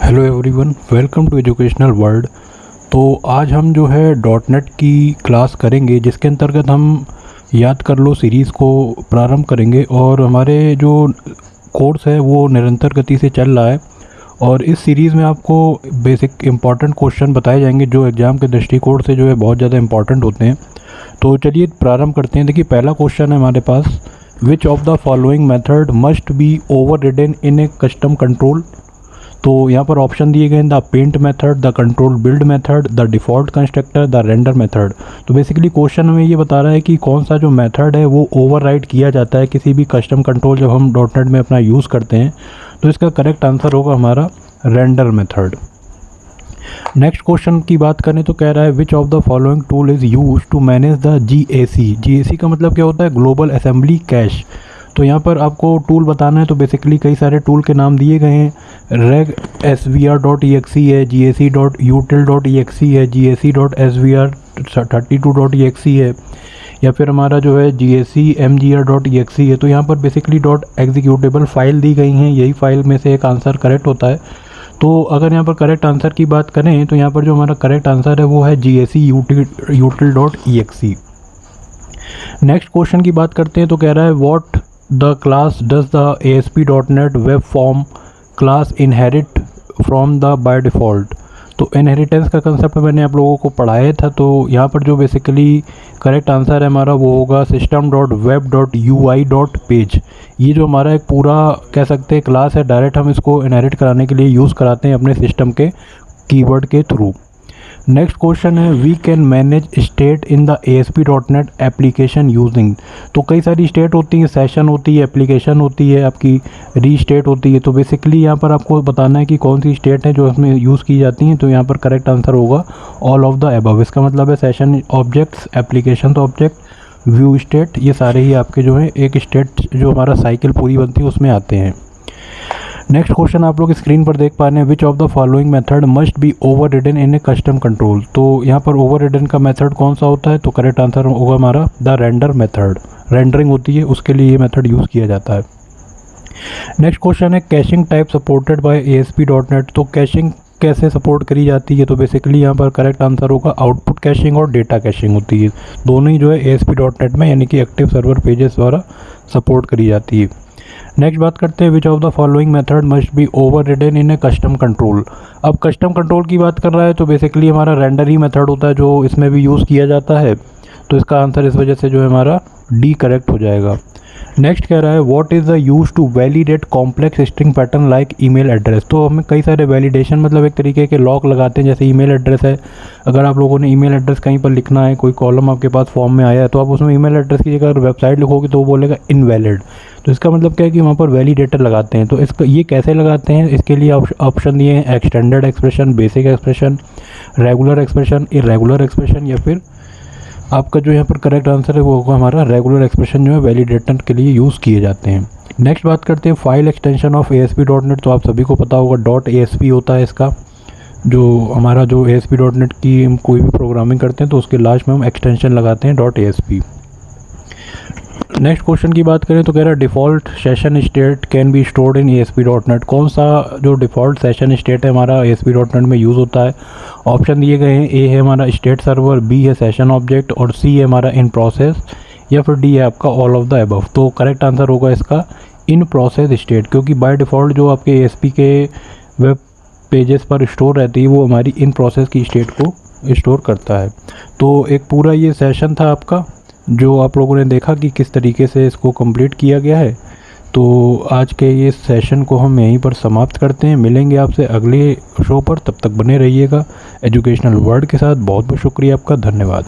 Hello everyone, welcome to educational world. तो आज हम जो है डॉट नेट की क्लास करेंगे, जिसके अंतर्गत हम याद कर लो सीरीज़ को प्रारंभ करेंगे। और हमारे जो कोर्स है वो निरंतर गति से चल रहा है और इस सीरीज़ में आपको बेसिक इम्पॉर्टेंट क्वेश्चन बताए जाएंगे जो एग्ज़ाम के दृष्टिकोण से जो है बहुत ज़्यादा इम्पॉर्टेंट होते हैं। तो चलिए प्रारंभ करते हैं। देखिए, पहला क्वेश्चन है हमारे पास, which of the following method must be overridden in a custom control. तो यहाँ पर ऑप्शन दिए गए हैं, the paint method, the control build method, the default constructor, the render method. तो बेसिकली क्वेश्चन हमें ये बता रहा है कि कौन सा जो मेथड है वो ओवरराइड किया जाता है किसी भी कस्टम कंट्रोल जब हम डॉट नेट में अपना यूज़ करते हैं। तो इसका करेक्ट आंसर होगा हमारा रेंडर मेथड। नेक्स्ट क्वेश्चन की बात करें तो कह रहा है, which of the following tool is use to manage the GAC। GAC का मतलब क्या होता है? Global assembly cache. तो यहाँ पर आपको टूल बताना है, तो बेसिकली कई सारे टूल के नाम दिए गए हैं। regsvr.exe है, gac.util.exe है, gac.svr32.exe है, या फिर हमारा जो है gacmgr.exe है। तो यहाँ पर बेसिकली डॉट एग्जीक्यूटेबल फाइल दी गई हैं, यही फाइल में से एक आंसर करेक्ट होता है। तो अगर यहाँ पर करेक्ट आंसर की बात करें तो यहाँ पर जो हमारा करेक्ट आंसर है वो है gac.util.exe। नेक्स्ट क्वेश्चन की बात करते हैं तो कह रहा है, what the class does the ASP.NET web form class inherit from the by default. तो इनहेरिटेंस का कंसेप्ट मैंने आप लोगों को पढ़ाया था। तो यहाँ पर जो बेसिकली करेक्ट आंसर है हमारा वो होगा system.web.ui.page। ये जो हमारा एक पूरा कह सकते हैं क्लास है, डायरेक्ट हम इसको इनहेरिट कराने के लिए यूज़ कराते हैं अपने सिस्टम के कीवर्ड के थ्रू। नेक्स्ट क्वेश्चन है, we can manage state in the ASP.NET application using. तो कई सारी स्टेट होती है, सेशन होती है, एप्लीकेशन होती है, आपकी रीस्टेट होती है। तो बेसिकली यहाँ पर आपको बताना है कि कौन सी स्टेट है जो इसमें यूज़ की जाती हैं। तो यहाँ पर करेक्ट आंसर होगा ऑल ऑफ द अबव। इसका मतलब है session objects, application object, view state, ये सारे ही आपके जो है एक स्टेट जो हमारा साइकिल पूरी बनती है उसमें आते हैं। नेक्स्ट क्वेश्चन आप लोग स्क्रीन पर देख पा रहे हैं, विच of the following method must be overridden in a custom control. तो यहाँ पर ओवर रिडन का मेथड कौन सा होता है? तो करेक्ट आंसर होगा हमारा द रेंडर मेथड। रेंडरिंग होती है उसके लिए ये मेथड यूज़ किया जाता है। नेक्स्ट क्वेश्चन है, caching type supported by ASP.NET। तो कैशिंग कैसे सपोर्ट करी जाती है? तो बेसिकली यहाँ पर करेक्ट आंसर होगा आउटपुट कैशिंग और डेटा कैशिंग होती है। दोनों ही जो है ASP.NET में यानी कि एक्टिव सर्वर पेजेस द्वारा सपोर्ट करी जाती है। नेक्स्ट बात करते हैं, विच of the following method must be overridden in a custom control. अब कस्टम कंट्रोल की बात कर रहा है तो बेसिकली हमारा रेंडर ही मेथड होता है जो इसमें भी यूज़ किया जाता है। तो इसका आंसर इस वजह से जो है हमारा डी करेक्ट हो जाएगा। नेक्स्ट कह रहा है, what is the use to validate complex string pattern like email address. तो हमें कई सारे वैलिडेशन मतलब एक तरीके के लॉक लगाते हैं, जैसे ईमेल एड्रेस है। अगर आप लोगों ने ईमेल एड्रेस कहीं पर लिखना है, कोई कॉलम आपके पास फॉर्म में आया है, तो आप उसमें ईमेल एड्रेस की जगह वेबसाइट लिखोगे तो वो बोलेगा इनवैलिड। तो इसका मतलब क्या है कि वहाँ पर वैलिडेटर लगाते हैं। तो इसका ये कैसे लगाते हैं, इसके लिए ऑप्शन दिए हैं, extended expression, basic expression, regular expression, irregular expression, या फिर आपका जो यहाँ पर करेक्ट आंसर है वो होगा हमारा रेगुलर एक्सप्रेशन जो है वैलिडेटर के लिए यूज़ किए जाते हैं। नेक्स्ट बात करते हैं फाइल एक्सटेंशन ऑफ ASP.NET। तो आप सभी को पता होगा .ASP होता है इसका। जो हमारा जो ASP.NET की हम कोई भी प्रोग्रामिंग करते हैं तो उसके लास्ट में हम एक्सटेंशन लगाते हैं .ASP। नेक्स्ट क्वेश्चन की बात करें तो कह रहा है, default session state can be stored in ASP.NET। कौन सा जो डिफ़ॉल्ट सेशन स्टेट है हमारा ASP.NET में यूज़ होता है? ऑप्शन दिए गए हैं, ए है हमारा स्टेट सर्वर, बी है सेशन ऑब्जेक्ट, और सी है हमारा इन प्रोसेस, या फिर डी है आपका ऑल ऑफ द अबव। तो करेक्ट आंसर होगा इसका इन प्रोसेस स्टेट, क्योंकि बाय डिफ़ॉल्ट जो आपके ASP के वेब पेजेस पर स्टोर रहती है वो हमारी इन प्रोसेस की स्टेट को स्टोर करता है। तो एक पूरा ये सेशन था आपका जो आप लोगों ने देखा कि किस तरीके से इसको कंप्लीट किया गया है। तो आज के ये सेशन को हम यहीं पर समाप्त करते हैं। मिलेंगे आपसे अगले शो पर, तब तक बने रहिएगा एजुकेशनल वर्ल्ड के साथ। बहुत बहुत शुक्रिया आपका, धन्यवाद।